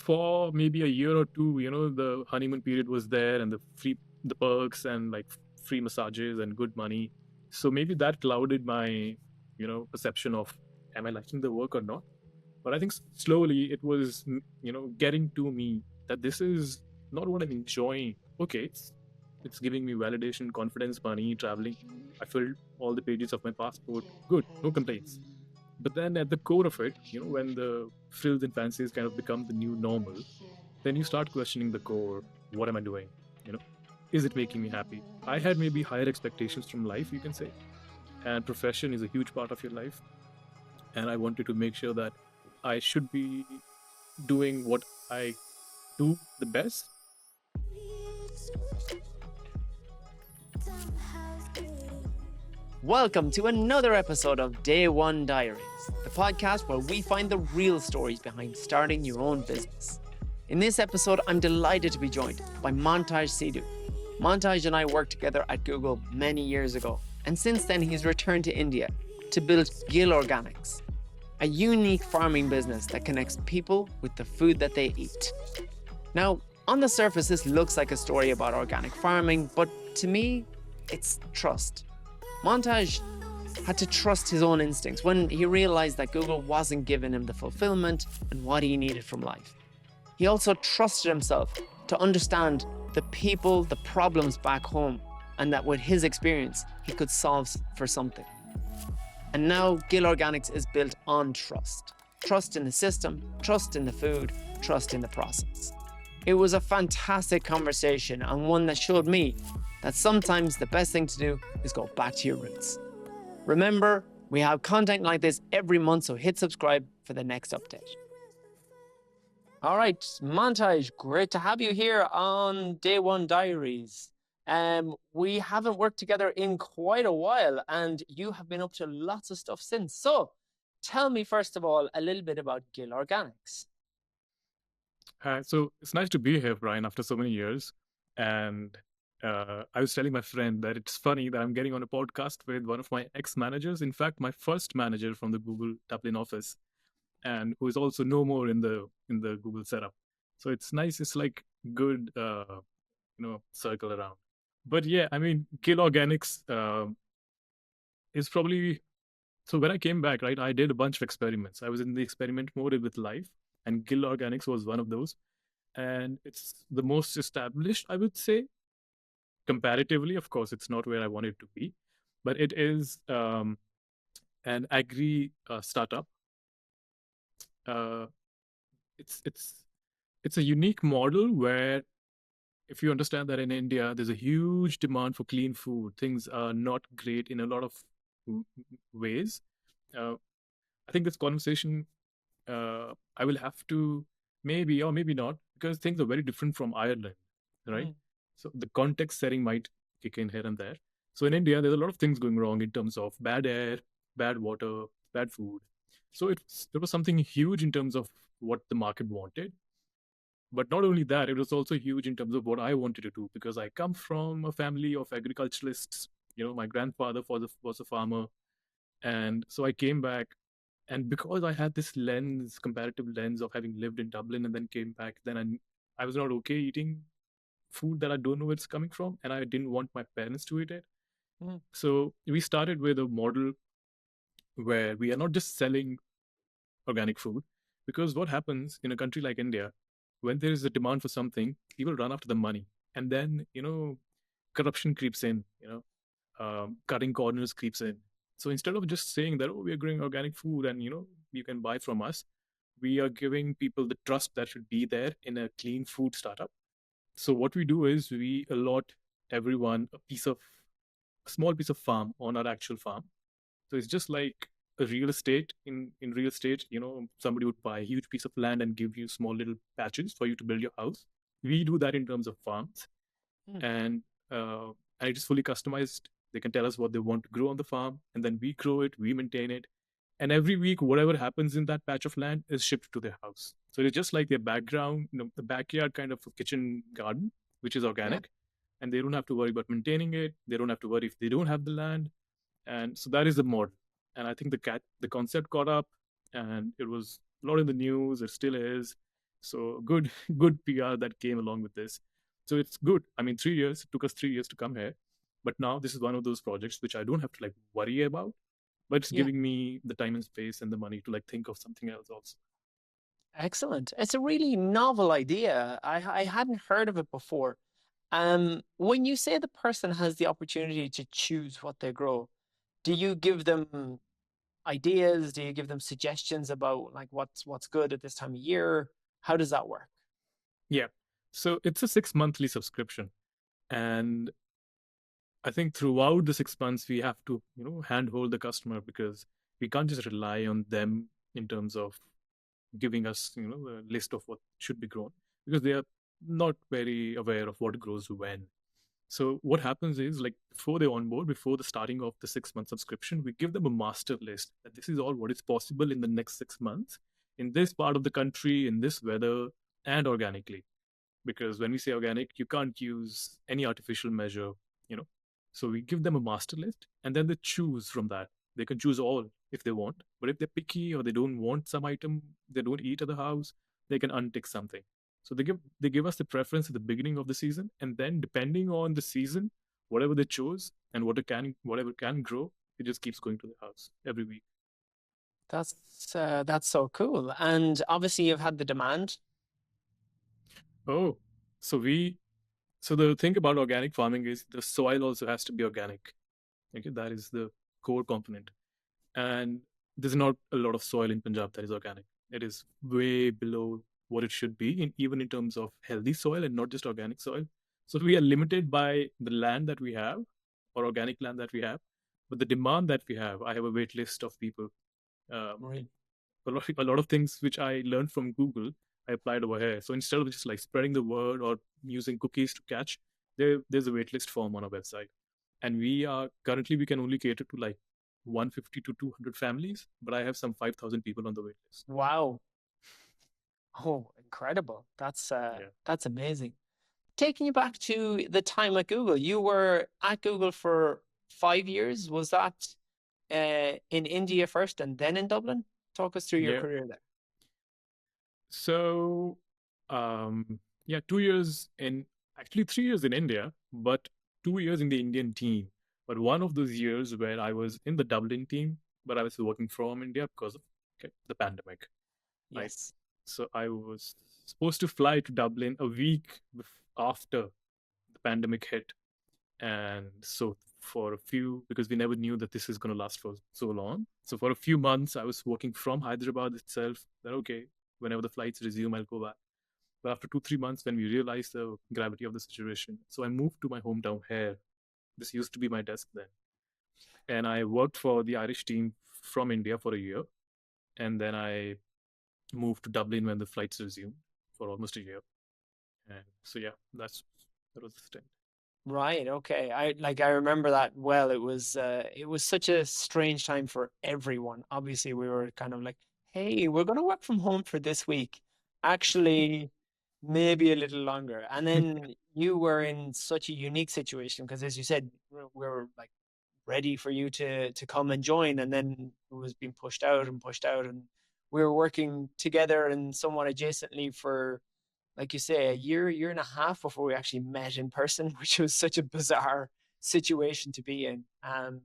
for maybe a year or two, the honeymoon period was there, and the perks and like free massages and good money. So maybe that clouded my, perception of am I liking the work or not. But I think slowly it was, getting to me that this is not what I'm enjoying. Okay, it's giving me validation, confidence, money, traveling. I filled all the pages of my passport. Good, no complaints. But then at the core of it, when the frills and fancies kind of become the new normal, then you start questioning the core. What am I doing? You know, is it making me happy? I had maybe higher expectations from life, you can say, and profession is a huge part of your life. And I wanted to make sure that I should be doing what I do the best. Welcome to another episode of Day One Diaries, the podcast where we find the real stories behind starting your own business. In this episode, I'm delighted to be joined by Mantaj Sidhu. Mantaj and I worked together at Google many years ago, and since then he's returned to India to build Gill Organics, a unique farming business that connects people with the food that they eat. Now, on the surface, this looks like a story about organic farming, but to me, it's trust. Mantaj had to trust his own instincts when he realized that Google wasn't giving him the fulfillment and what he needed from life. He also trusted himself to understand the people, the problems back home, and that with his experience, he could solve for something. And now Gill Organics is built on trust. Trust in the system, trust in the food, trust in the process. It was a fantastic conversation and one that showed me that sometimes the best thing to do is go back to your roots. Remember, we have content like this every month, so hit subscribe for the next update. All right, Mantaj, great to have you here on Day One Diaries. We haven't worked together in quite a while, and you have been up to lots of stuff since. So tell me, first of all, a little bit about Gill Organics. So it's nice to be here, Brian, after so many years. And I was telling my friend that it's funny that I'm getting on a podcast with one of my ex-managers. In fact, my first manager from the Google Dublin office, and who is also no more in the Google setup. So it's nice. It's like good, circle around. But yeah, I mean, Gill Organics is probably. So when I came back, right, I did a bunch of experiments. I was in the experiment mode with life, and Gill Organics was one of those. And it's the most established, I would say, comparatively. Of course, it's not where I want it to be, but it is an agri startup. It's a unique model where, if you understand that in India there's a huge demand for clean food, things are not great in a lot of ways. I think this conversation I will have to maybe or maybe not, because things are very different from Ireland, right? So the context setting might kick in here and there. So in India, there's a lot of things going wrong in terms of bad air, bad water, bad food. So it was something huge in terms of what the market wanted. But not only that, it was also huge in terms of what I wanted to do, because I come from a family of agriculturalists. My grandfather was a farmer. And so I came back, and because I had this comparative lens of having lived in Dublin and then came back, then I was not okay eating food that I don't know where it's coming from, and I didn't want my parents to eat it. So we started with a model where we are not just selling organic food, because what happens in a country like India, when there is a demand for something, people run after the money, and then corruption creeps in, cutting corners creeps in. So instead of just saying that, oh, we are growing organic food and you can buy from us, we are giving people the trust that should be there in a clean food startup. So what we do is we allot everyone a small piece of farm on our actual farm. So it's just like a real estate. In real estate, somebody would buy a huge piece of land and give you small little patches for you to build your house. We do that in terms of farms, and it is fully customized. They can tell us what they want to grow on the farm, and then we grow it, we maintain it, and every week whatever happens in that patch of land is shipped to their house. So it's just like their background, the backyard kind of a kitchen garden, which is organic, and they don't have to worry about maintaining it. They don't have to worry if they don't have the land, and so that is the model. And I think the concept caught up, and it was a lot in the news. It still is. So good, good PR that came along with this. So it's good. I mean, 3 years. It took us 3 years to come here, but now this is one of those projects which I don't have to like worry about. But it's Yeah. giving me the time and space and the money to like think of something else also. Excellent. It's a really novel idea. I hadn't heard of it before. When you say the person has the opportunity to choose what they grow, do you give them ideas? Do you give them suggestions about like what's good at this time of year? How does that work? Yeah. So it's a 6 monthly subscription, and I think throughout the 6 months we have to handhold the customer because we can't just rely on them in terms of giving us a list of what should be grown because they are not very aware of what grows when. So what happens is like before they onboard, before the starting of the 6 month subscription, we give them a master list that this is all what is possible in the next 6 months in this part of the country, in this weather, and organically. Because when we say organic, you can't use any artificial measure, you know. So we give them a master list and then they choose from that. They can choose all if they want. But if they're picky or they don't want some item, they don't eat at the house, they can untick something. So they give us the preference at the beginning of the season, and then depending on the season, whatever they chose and whatever can grow, it just keeps going to the house every week. That's so cool. And obviously you've had the demand. Oh, so we so the thing about organic farming is the soil also has to be organic. Okay, that is the core component. And there's not a lot of soil in Punjab that is organic. It is way below what it should be, even in terms of healthy soil and not just organic soil. So we are limited by the land that we have, or organic land that we have, but the demand that we have. I have a wait list of people. Um, Really? a lot of things which I learned from Google, I applied over here. So instead of just like spreading the word or using cookies to catch, there's a waitlist form on our website, and we can only cater to like 150 to 200 families, but I have some 5,000 people on the waitlist. Wow. Oh, incredible. Yeah, That's amazing. Taking you back to the time at Google, you were at Google for 5 years. Was that in India first and then in Dublin? Talk us through your yeah. career there. So, yeah, 2 years in, actually 3 years in India, but 2 years in the Indian team. But one of those years where I was in the Dublin team, but I was working from India because of the pandemic, right? Yes. So I was supposed to fly to Dublin a week after the pandemic hit. And so for a few, because we never knew that this is going to last for so long. So for a few months, I was working from Hyderabad itself. That okay, whenever the flights resume, I'll go back. But after 2 3 months, when we realized the gravity of the situation, so I moved to my hometown here. This used to be my desk then, and I worked for the Irish team from India for a year, and then I moved to Dublin when the flights resumed for almost a year. And so yeah, that was the stint. Right. Okay. I remember that well. It was such a strange time for everyone. Obviously, we were kind of like, hey, we're gonna work from home for this week. Actually, maybe a little longer. And then you were in such a unique situation because as you said, we were like ready for you to come and join, and then it was being pushed out, and we were working together and somewhat adjacently for like you say, a year and a half before we actually met in person, which was such a bizarre situation to be in.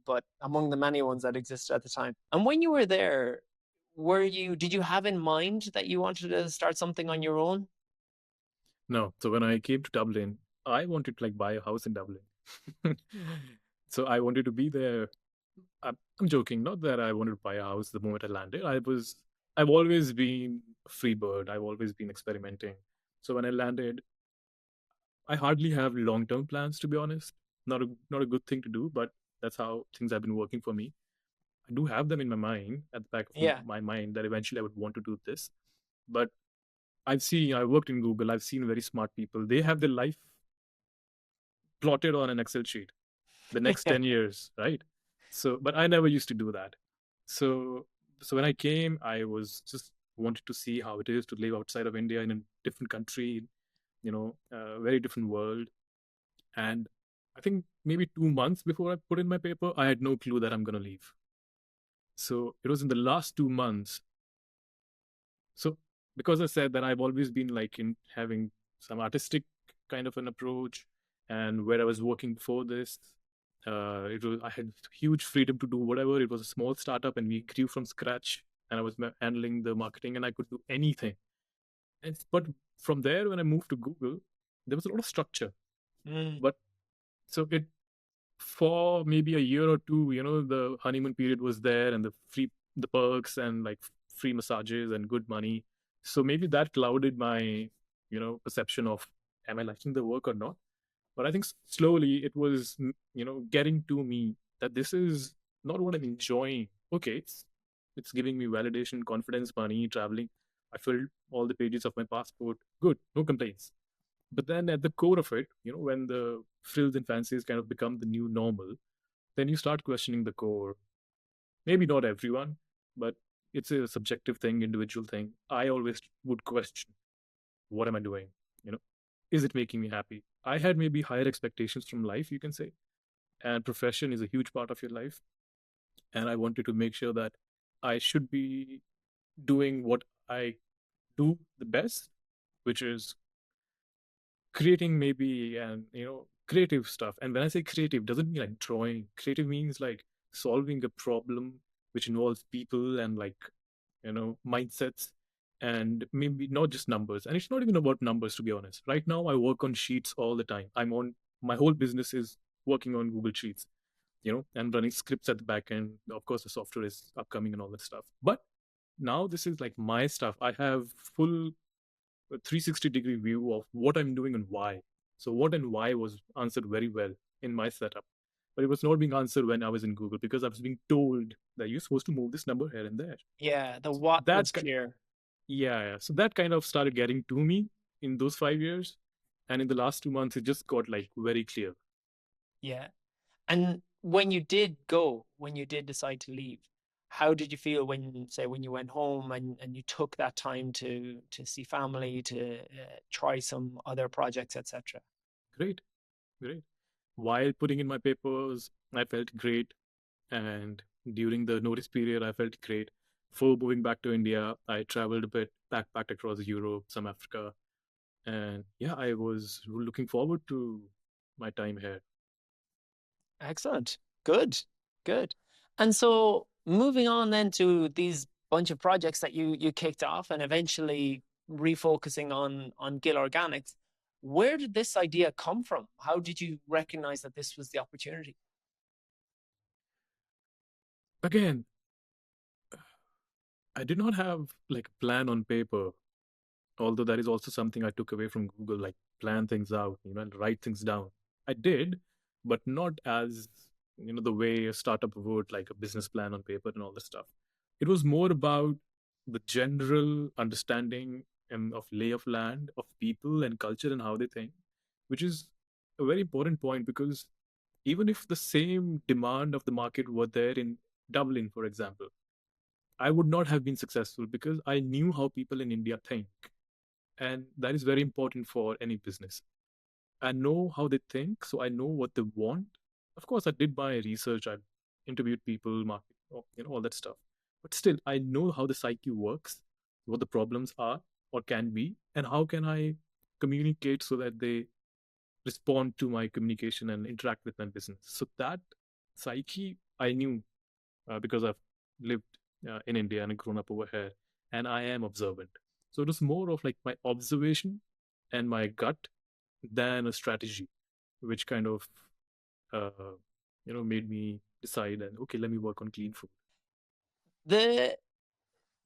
But among the many ones that existed at the time. And when you were there, did you have in mind that you wanted to start something on your own? No, so when I came to Dublin, I wanted to like buy a house in Dublin. So I wanted to be there. I'm joking, not that I wanted to buy a house the moment I landed. I've always been a free bird. I've always been experimenting. So when I landed, I hardly have long-term plans to be honest. Not a good thing to do, but that's how things have been working for me. I do have them in my mind, at the back of Yeah. my mind, that eventually I would want to do this. But I worked in Google. I've seen very smart people. They have their life plotted on an Excel sheet, the next 10 years, right? So, but I never used to do that. So, so when I came, I was just wanted to see how it is to live outside of India in a different country, a very different world. And I think maybe 2 months before I put in my paper, I had no clue that I'm going to leave. So it was in the last 2 months. So because I said that I've always been like in having some artistic kind of an approach, and where I was working before this, it was I had huge freedom to do whatever. It was a small startup, and we grew from scratch, and I was handling the marketing, and I could do anything. But from there, when I moved to Google, there was a lot of structure. Mm. But so it for maybe a year or two, the honeymoon period was there, and the perks and like free massages and good money. So maybe that clouded my perception of, am I liking the work or not. But I think slowly it was getting to me that this is not what I'm enjoying. Okay, it's giving me validation, confidence, money, traveling. I filled all the pages of my passport, good, no complaints. But then at the core of it, when the frills and fancies kind of become the new normal, then you start questioning the core. Maybe not everyone, but it's a subjective thing, individual thing. I always would question, what am I doing? You know, is it making me happy? I had maybe higher expectations from life, you can say, and profession is a huge part of your life. And I wanted to make sure that I should be doing what I do the best, which is creating maybe and creative stuff. And when I say creative, doesn't mean like drawing. Creative means like solving a problem which involves people and like mindsets, and maybe not just numbers. And it's not even about numbers, to be honest. Right now I work on sheets all the time. I'm on My whole business is working on Google Sheets, and running scripts at the back end. Of course the software is upcoming and all that stuff, but now this is like my stuff. I have full a 360-degree view of what I'm doing and why. So what and why was answered very well in my setup. But it was not being answered when I was in Google, because I was being told that you're supposed to move this number here and there. Yeah, the So what was clear. yeah. So that kind of started getting to me in those 5 years. And in the last 2 months, it just got like very clear. Yeah. And when you did go, when you did decide to leave, how did you feel when, say, when you went home and you took that time to see family, to try some other projects, etc.? Great, great. While putting in my papers, I felt great. And during the notice period, I felt great. Before moving back to India, I traveled a bit, backpacked across Europe, some Africa, and yeah, I was looking forward to my time here. Excellent. Good. Good. And so moving on then to these bunch of projects that you kicked off and eventually refocusing on Gill Organics, where did this idea come from? How did you recognize that this was the opportunity? Again, I did not have like a plan on paper, although that is also something I took away from Google, like plan things out, and write things down. I did, but not as the way a startup would, like a business plan on paper and all this stuff. It was more about the general understanding and of lay of land, of people and culture and how they think, which is a very important point, because even if the same demand of the market were there in Dublin, for example, I would not have been successful because I knew how people in India think. And that is very important for any business. I know how they think, so I know what they want. Of course, I did my research. I interviewed people, market, all that stuff. But still, I know how the psyche works, what the problems are or can be, and how can I communicate so that they respond to my communication and interact with my business. So that psyche I knew, because I've lived in India and grown up over here, and I am observant. So it was more of like my observation and my gut than a strategy, which kind of uh, made me decide and okay, let me work on clean food. The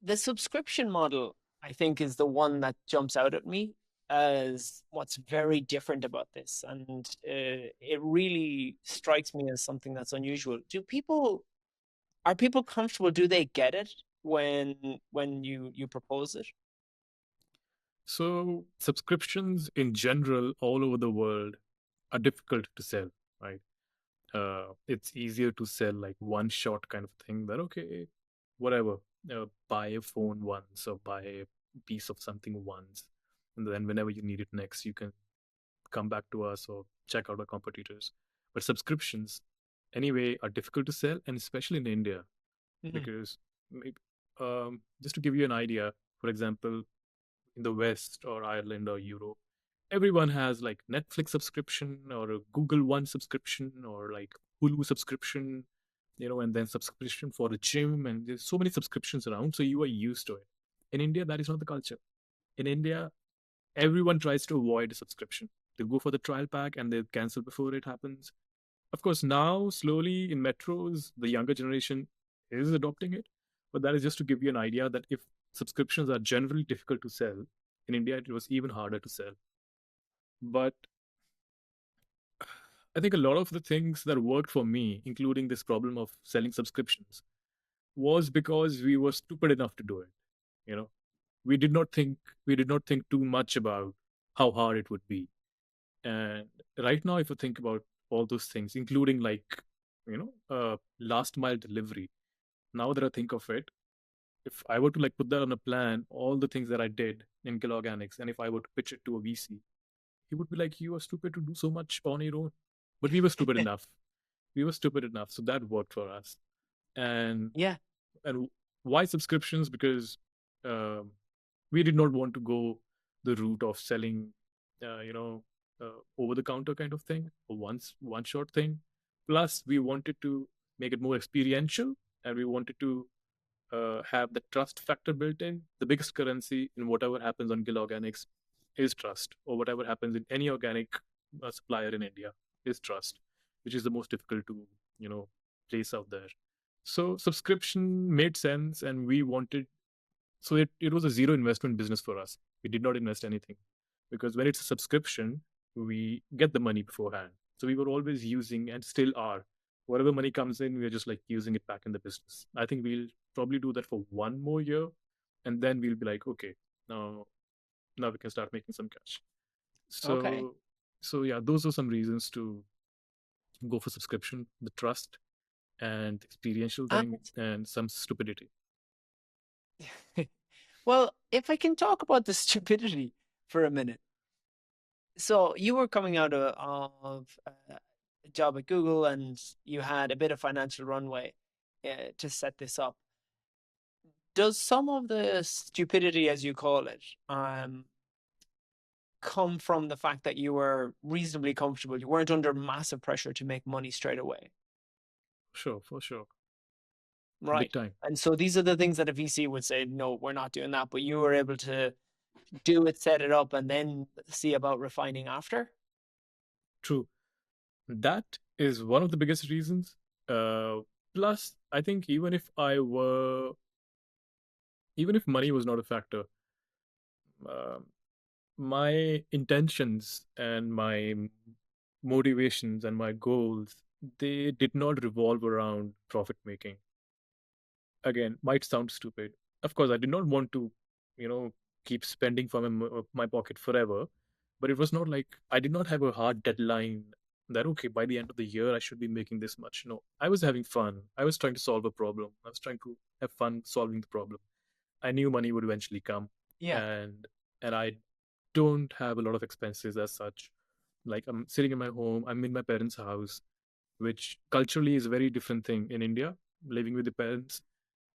the subscription model, I think, is the one that jumps out at me as what's very different about this, and it really strikes me as something that's unusual. Are people comfortable? Do they get it when you propose it? So subscriptions in general all over the world are difficult to sell, right? It's easier to sell like one shot kind of thing, that okay, whatever, buy a phone once or buy a piece of something once, and then whenever you need it next, you can come back to us or check out our competitors. But subscriptions anyway are difficult to sell, and especially in India, Mhm. because maybe, just to give you an idea, for example, in the West or Ireland or Europe, everyone has like Netflix subscription or a Google One subscription or like Hulu subscription, and then subscription for the gym, and there's so many subscriptions around, so you are used to it. In India, that is not the culture. In India, everyone tries to avoid a subscription. They go for the trial pack and they cancel before it happens. Of course, now slowly in metros, the younger generation is adopting it, but that is just to give you an idea that if subscriptions are generally difficult to sell, in India it was even harder to sell. But I think a lot of the things that worked for me, including this problem of selling subscriptions, was because we were stupid enough to do it. You know, we did not think we did not think too much about how hard it would be. And right now, if you think about all those things, including like last mile delivery, now that I think of it, if I were to like put that on a plan, all the things that I did in Gill Organics, and if I were to pitch it to a VC, he would be like, "You are stupid to do so much on your own." But we were stupid enough. We were stupid enough, so that worked for us. And Yeah. and why subscriptions? Because um, we did not want to go the route of selling, over the counter kind of thing, or one short thing. Plus, we wanted to make it more experiential, and we wanted to have the trust factor built in. The biggest currency in whatever happens on Gill Organics is trust, or whatever happens in any organic supplier in India is trust, which is the most difficult to place out there. So subscription made sense, and we wanted. So it was a zero investment business for us. We did not invest anything because when it's a subscription, we get the money beforehand. So we were always using and still are. Whatever money comes in, we're just like using it back in the business. I think we'll probably do that for one more year, and then we'll be like, okay, now we can start making some cash. Okay. So yeah, those are some reasons to go for subscription: the trust and experiential And thing, and some stupidity. well, if I can talk about the stupidity for a minute. So you were coming out of a job at Google, and you had a bit of financial runway to set this up. Does some of the stupidity, as you call it, come from the fact that you were reasonably comfortable? You weren't under massive pressure to make money straight away, Sure, for sure, big right? time. And so these are the things that a VC would say, no, we're not doing that. But you were able to do it, set it up, and then see about refining after. True. That is one of the biggest reasons. Uh, Plus, I think even if money was not a factor, um my intentions and my motivations and my goals, they did not revolve around profit making. Again, might sound stupid. Of course, I did not want to, you know, keep spending from my pocket forever. But it was not like I did not have a hard deadline that, okay, by the end of the year, I should be making this much. No, I was having fun. I was trying to solve a problem. I was trying to have fun solving the problem. I knew money would eventually come. Yeah. And I don't have a lot of expenses as such. Like I'm sitting in my home, I'm in my parents' house, which culturally is a very different thing in India. Living with the parents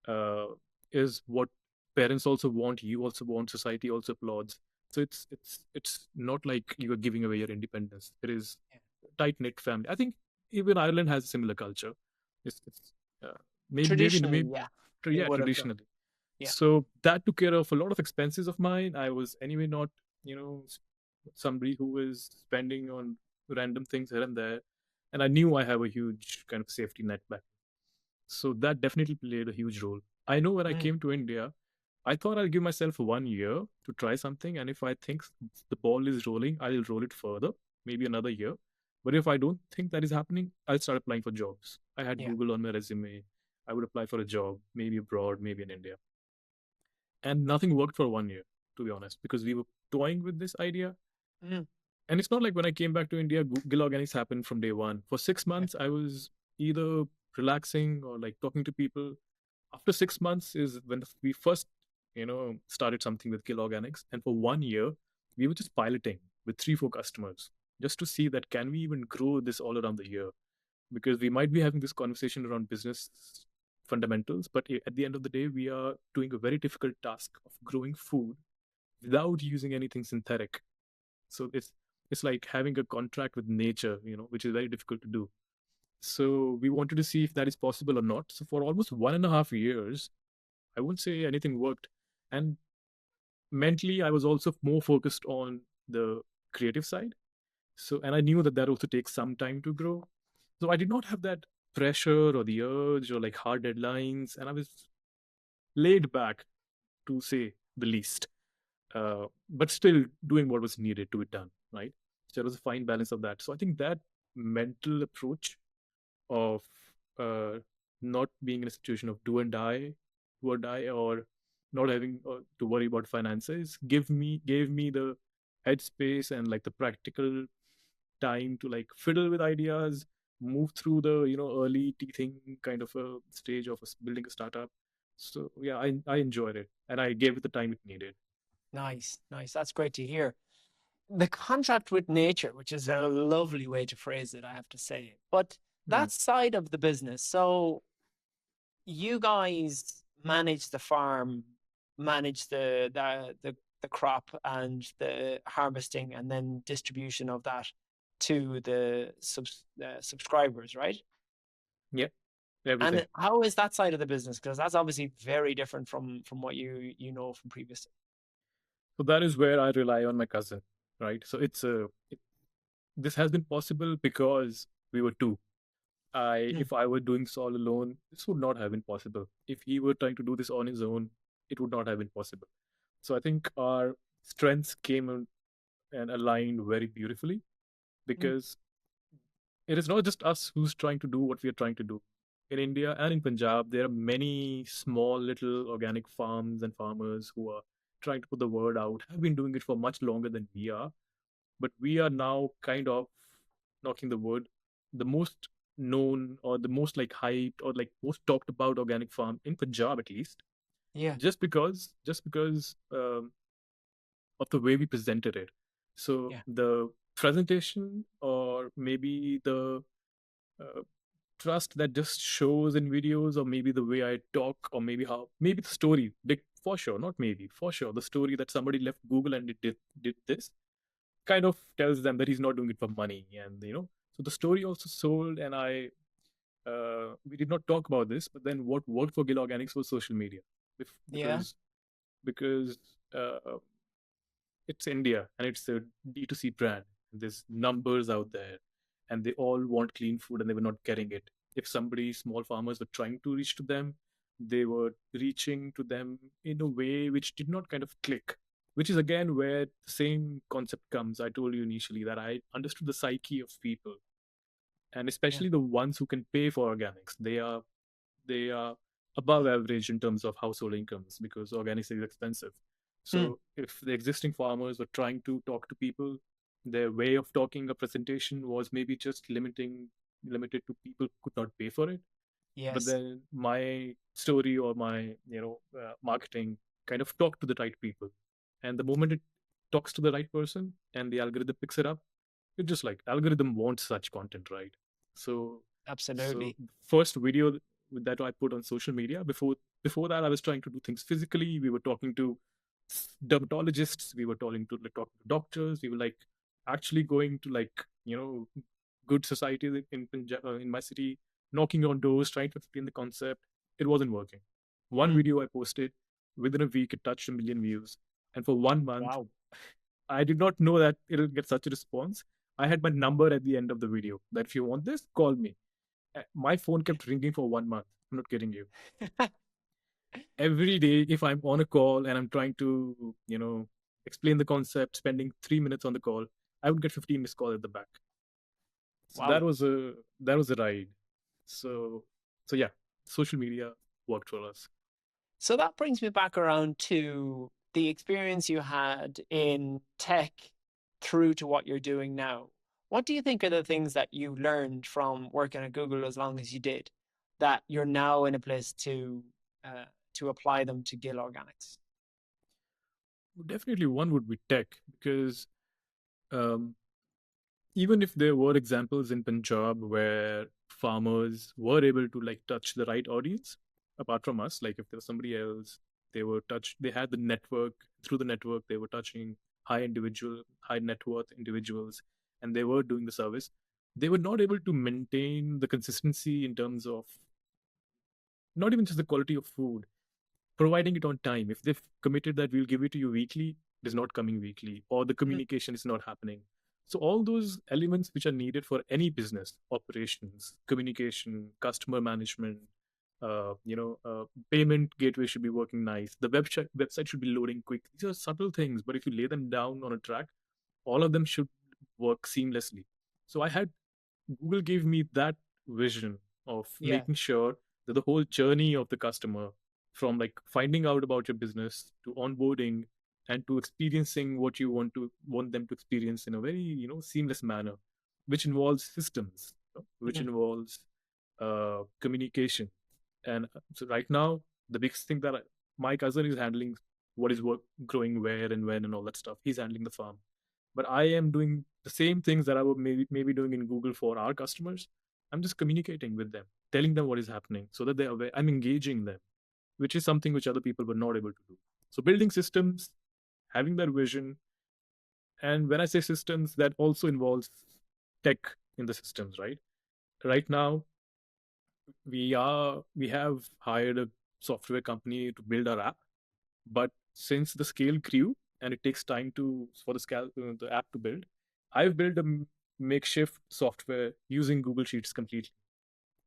uh, is what parents also want, you also want, society also applauds. So it's not like you are giving away your independence. It is tight knit family. I think even Ireland has a similar culture. It's Traditionally, maybe yeah, they yeah, would have done. traditionally. Yeah. So that took care of a lot of expenses of mine. I was anyway not somebody who is spending on random things here and there, and I knew I have a huge kind of safety net back. So that definitely played a huge role. I know when I Mm, came to India, I thought I'll give myself 1 year to try something. And if I think the ball is rolling, I'll roll it further, maybe another year. But if I don't think that is happening, I'll start applying for jobs. I had yeah. Google on my resume. I would apply for a job, maybe abroad, maybe in India. And nothing worked for 1 year, to be honest, because we were toying with this idea. Mm, And it's not like when I came back to India, Gill Organics happened from day one. For six yeah. months, I was either relaxing or like talking to people. After 6 months is when we first, started something with Gill Organics. And for 1 year, we were just piloting with 3, 4 customers just to see that can we even grow this all around the year? Because we might be having this conversation around business fundamentals, but at the end of the day, we are doing a very difficult task of growing food without using anything synthetic. So it's like having a contract with nature, which is very difficult to do. So we wanted to see if that is possible or not. So for almost 1.5 years, I wouldn't say anything worked. And mentally, I was also more focused on the creative side. So, and I knew that that also takes some time to grow. So I did not have that pressure or the urge or like hard deadlines. And I was laid back, to say the least, but still doing what was needed to be done, right? So there was a fine balance of that. So I think that mental approach of uh, not being in a situation of do or die, or not having to worry about finances, gave me the headspace and like the practical time to like fiddle with ideas, move through the early teething kind of a stage of building a startup. So yeah, I enjoyed it and I gave it the time it needed. Nice, nice. That's great to hear. The contract with nature, which is a lovely way to phrase it, I have to say. But Mm. that side of the business, so you guys manage the farm, manage the crop and the harvesting and then distribution of that to the subscribers, right? Yeah, everything. And how is that side of the business? Because that's obviously very different from what you know from previous. So that is where I rely on my cousin, right? So this has been possible because we were two. I Mm, If I were doing this all alone, this would not have been possible. If he were trying to do this on his own, it would not have been possible. So I think our strengths came and aligned very beautifully, mm, because it is not just us who's trying to do what we are trying to do. In India and in Punjab, there are many small little organic farms and farmers who are trying to put the word out, have been doing it for much longer than we are. But we are now kind of knocking the word, the most known or the most like hyped or like most talked about organic farm in Punjab at least, yeah, just because of the way we presented it. So yeah, the presentation, or maybe the uh, trust that just shows in videos, or maybe the way I talk, or maybe the story, for sure, not maybe, for sure, the story that somebody left Google and it did this kind of tells them that he's not doing it for money. And so the story also sold. And we did not talk about this, but then what worked for Gill Organics was social media. yeah, Because because uh, it's India and it's a D2C brand. There's numbers out there, and they all want clean food, and they were not getting it. If small farmers were trying to reach to them, they were reaching to them in a way which did not kind of click. Which is again where the same concept comes. I told you initially that I understood the psyche of people, and yeah, especially the ones who can pay for organics. They are above average in terms of household incomes, because organics is expensive. mm, So if the existing farmers were trying to talk to people, their way of talking a presentation was maybe just limited to people who could not pay for it. But yes, then my story or my marketing kind of talked to the right people, and the moment it talks to the right person and the algorithm picks it up, it's just like algorithm wants such content, right? So so absolutely, first video that I put on social media. Before that, I was trying to do things physically. We were talking to dermatologists, we were talking to doctors, we were like actually going to like good societies in my city, knocking on doors, trying to explain the concept. It wasn't working. One mm, video I posted, within a week it touched 1 million views, and for 1 month wow. I did not know that it'll get such a response. I had my number at the end of the video that if you want this, call me. My phone kept ringing for 1 month. I'm not kidding you. Every day, if I'm on a call and I'm trying to, explain the concept, spending 3 minutes on the call, I would get 15 missed calls at the back. So Wow. that was a ride. So so yeah, social media worked for us. So that brings me back around to the experience you had in tech through to what you're doing now. What do you think are the things that you learned from working at Google as long as you did that you're now in a place uh, to apply them to Gill Organics? Definitely one would be tech, because um, even if there were examples in Punjab where farmers were able to like touch the right audience, apart from us, like if there was somebody else, They had the network. Through the network, they were touching high net worth individuals, and they were doing the service. They were not able to maintain the consistency in terms of not even just the quality of food, providing it on time. If they've committed that we'll give it to you weekly, it is not coming weekly, or the Mm, communication is not happening. So all those elements which are needed for any business operations, communication, customer management, payment gateway should be working nice. The website should be loading quick. These are subtle things, but if you lay them down on a track, all of them should work seamlessly. So I had Google gave me that vision of yeah. making sure that the whole journey of the customer, from like finding out about your business to onboarding and to experiencing what you want them to experience in a very seamless manner, which involves systems, which Mhm. involves communication. And so right now, the biggest thing that my cousin is handling what is work growing where and when and all that stuff. He's handling the farm, but I am doing the same things that I would maybe doing in Google for our customers. I'm just communicating with them, telling them what is happening so that they are aware. I'm engaging them, which is something which other people were not able to do. So building systems, having that vision, and when I say systems, that also involves tech in the systems, right? Right now, we have hired a software company to build our app, but since the scale grew and it takes time for the app to build, I've built a makeshift software using Google Sheets completely.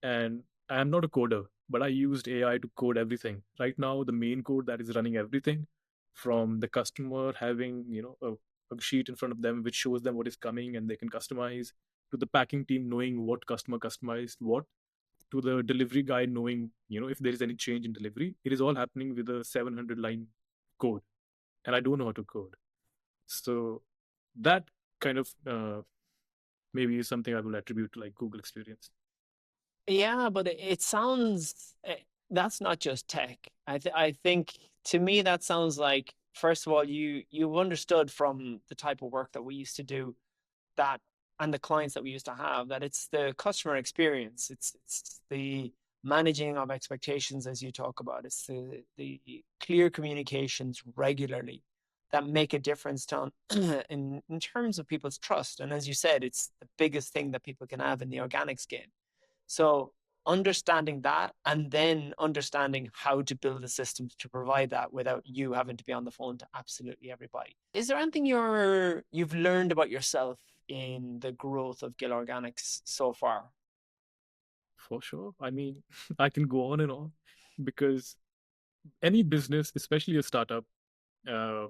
And I am not a coder, but I used AI to code everything. Right now, the main code that is running everything, from the customer having a sheet in front of them which shows them what is coming and they can customize, to the packing team knowing what customer customized what, to the delivery guy knowing if there is any change in delivery. It is all happening with a 700 line code, and I don't know how to code. So that kind of maybe is something I will attribute to like Google experience. Yeah, but it sounds that's not just tech. I think to me that sounds like first of all you've understood from the type of work that we used to do that and the clients that we used to have that it's the customer experience. It's the managing of expectations as you talk about. It's the clear communications regularly that make a difference to in terms of people's trust. And as you said, it's the biggest thing that people can have in the organics game. So understanding that and then understanding how to build the systems to provide that without you having to be on the phone to absolutely everybody. Is there anything you've learned about yourself in the growth of Gill Organics so far? For sure. I mean, I can go on and on, because any business, especially a startup, uh,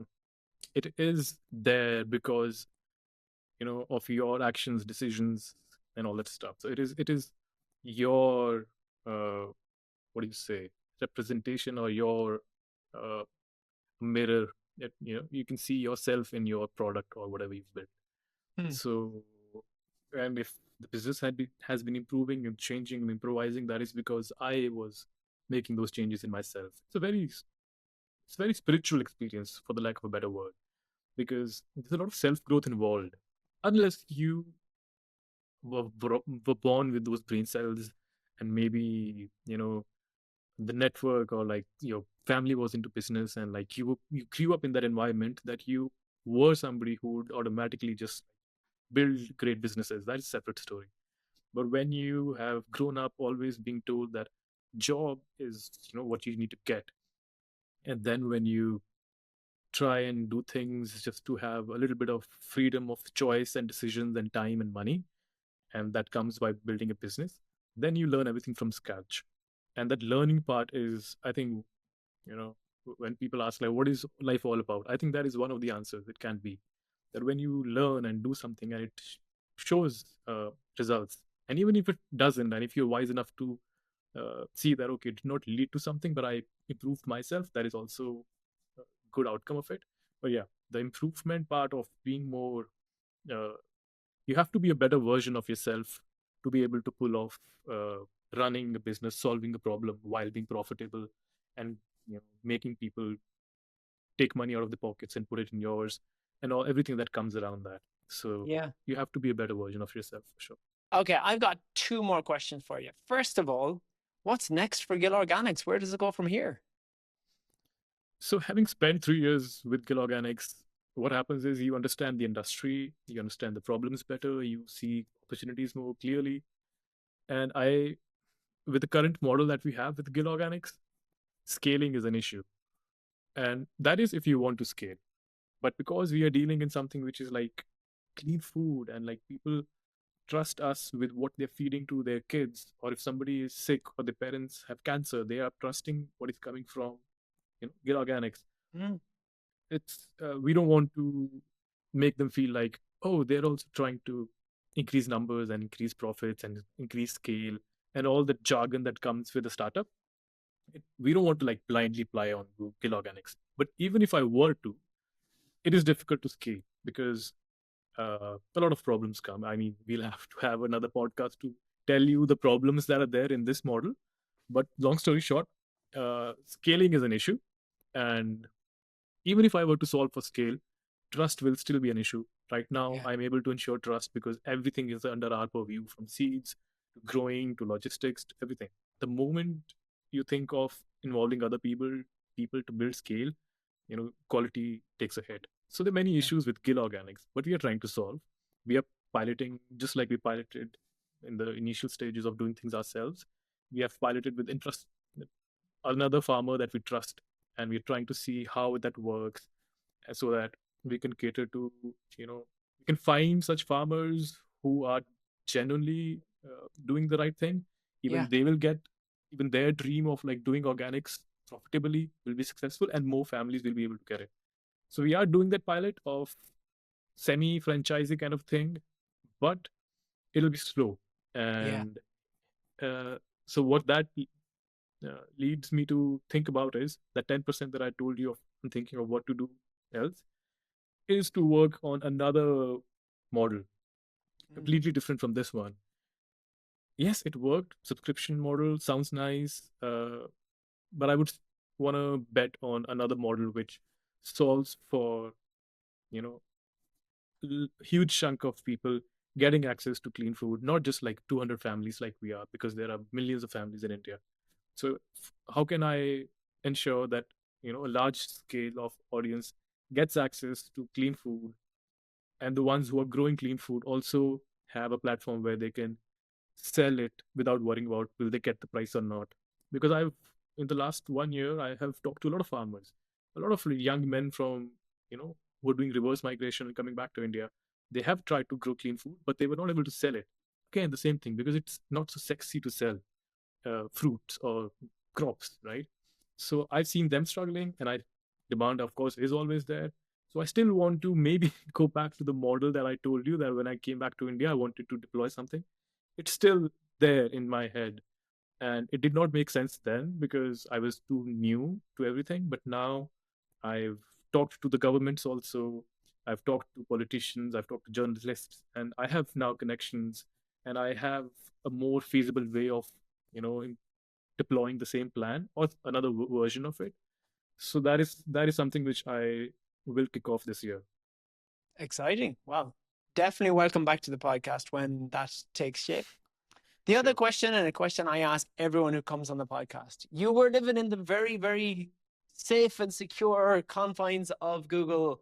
it is there because of your actions, decisions, and all that stuff. So it is your what do you say, representation, or your uh, mirror. That you can see yourself in your product or whatever you've built. Hmm. So, and if the business has been improving and changing and improvising, that is because I was making those changes in myself. It's a very spiritual experience, for the lack of a better word, because there's a lot of self growth involved. Unless you were born with those brain cells, and maybe the network, or like your family was into business, and like you grew up in that environment, that you were somebody who would automatically just build great businesses. That's a separate story. But when you have grown up always being told that job is what you need to get, and then when you try and do things just to have a little bit of freedom of choice and decisions and time and money, and that comes by building a business, then you learn everything from scratch. And that learning part is, I think, you know when people ask like what is life all about, I think that is one of the answers. It can be that when you learn and do something and it shows results, and even if it doesn't, and if you're wise enough to see that okay, it did not lead to something, but I improved myself, that is also a good outcome of it. But yeah, the improvement part of being more uh, you have to be a better version of yourself to be able to pull off running a business, solving a problem while being profitable, and making people take money out of the pockets and put it in yours, and all everything that comes around that. So Yeah. you have to be a better version of yourself, for sure. Okay, I've got two more questions for you. First of all, what's next for Gill Organics? Where does it go from here? So, having spent 3 years with Gill Organics, what happens is you understand the industry, you understand the problems better, you see opportunities more clearly. And with the current model that we have with Gill Organics, scaling is an issue. And that is if you want to scale. But because we are dealing in something which is like clean food and like people trust us with what they're feeding to their kids, or if somebody is sick or the parents have cancer, they are trusting what is coming from Gill Organics. Mm. It's we don't want to make them feel like, oh, they're also trying to increase numbers and increase profits and increase scale and all the jargon that comes with a startup. We don't want to like blindly apply on Gill Organics. But even if I were to, it is difficult to scale because a lot of problems come. I mean, we'll have to have another podcast to tell you the problems that are there in this model. But long story short, scaling is an issue. And even if I were to solve for scale, trust will still be an issue. Right now, Yeah. I'm able to ensure trust because everything is under our purview, from seeds to growing to logistics to everything. The moment you think of involving other people to build scale, quality takes a hit. So there are many Yeah. issues with Gill Organics, but we are trying to solve. We are piloting just like we piloted in the initial stages of doing things ourselves. We have piloted with interest another farmer that we trust, and we're trying to see how that works so that we can cater to, we can find such farmers who are genuinely doing the right thing. Even Yeah. they will get, even their dream of like doing organics profitably will be successful, and more families will be able to get it. So we are doing that pilot of semi franchising kind of thing, but it'll be slow. Yeah. And uh, so what that leads me to think about is that 10% that I told you of thinking of what to do else is to work on another model Mm. completely different from this one. Yes, it worked. Subscription model sounds nice, but I would want to bet on another model which solves for you know huge chunk of people getting access to clean food, not just like 200 families like we are, because there are millions of families in India. So how can I ensure that a large scale of audience gets access to clean food, and the ones who are growing clean food also have a platform where they can sell it without worrying about will they get the price or not? Because I've in the last 1 year I have talked to a lot of farmers, a lot of young men from who are doing reverse migration and coming back to India. They have tried to grow clean food, but they were not able to sell it. Again, the same thing, because it's not so sexy to sell fruits or crops, right? So I've seen them struggling, and I demand, of course, is always there. So I still want to maybe go back to the model that I told you that when I came back to India, I wanted to deploy something. It's still there in my head, and it did not make sense then because I was too new to everything. But now I've talked to the governments also. I've talked to politicians. I've talked to journalists, and I have now connections, and I have a more feasible way of you know deploying the same plan or another version of it. So that is something which I will kick off this year. Exciting. Well, definitely welcome back to the podcast when that takes shape. The other Sure. question, and a question I ask everyone who comes on the podcast, you were living in the very, very safe and secure confines of Google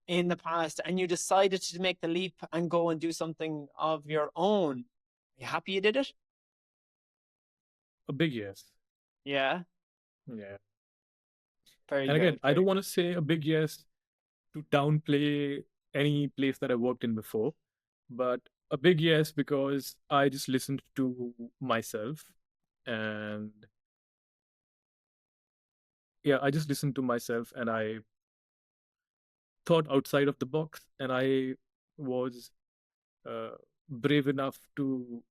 in the past, and you decided to make the leap and go and do something of your own. Are you happy you did it? A big yes. Yeah. Yeah. Very And again, good. I Very don't good. want to say a big yes to downplay any place that I worked in before, but a big yes because I just listened to myself, and yeah, I just listened to myself, and I thought outside of the box, and I was uh, brave enough to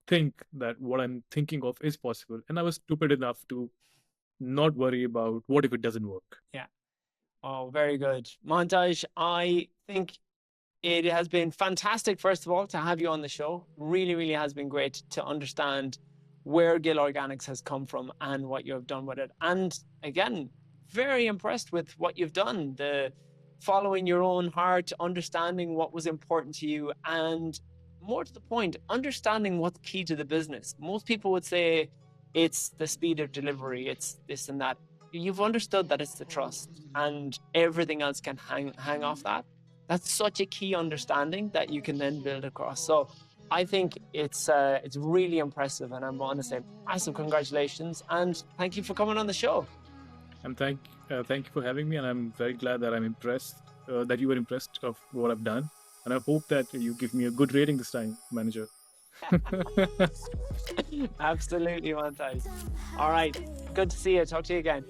think that what I'm thinking of is possible, and I was stupid enough to not worry about what if it doesn't work. Yeah. Oh, very good. Montage, I think it has been fantastic, first of all, to have you on the show. Really, really has been great to understand where Gill Organics has come from and what you have done with it. And again, very impressed with what you've done. The following your own heart, understanding what was important to you, and more to the point, understanding what's key to the business. Most people would say it's the speed of delivery, it's this and that. you've understood that it's the trust and everything else can hang off that. That's such a key understanding that you can then build across. So I think it's really impressive, and I want to say massive congratulations and thank you for coming on the show. And thank you for having me. And I'm very glad that I'm impressed, that you were impressed of what I've done. And I hope that you give me a good rating this time, manager. Absolutely, Mantaj. All right, good to see you. Talk to you again.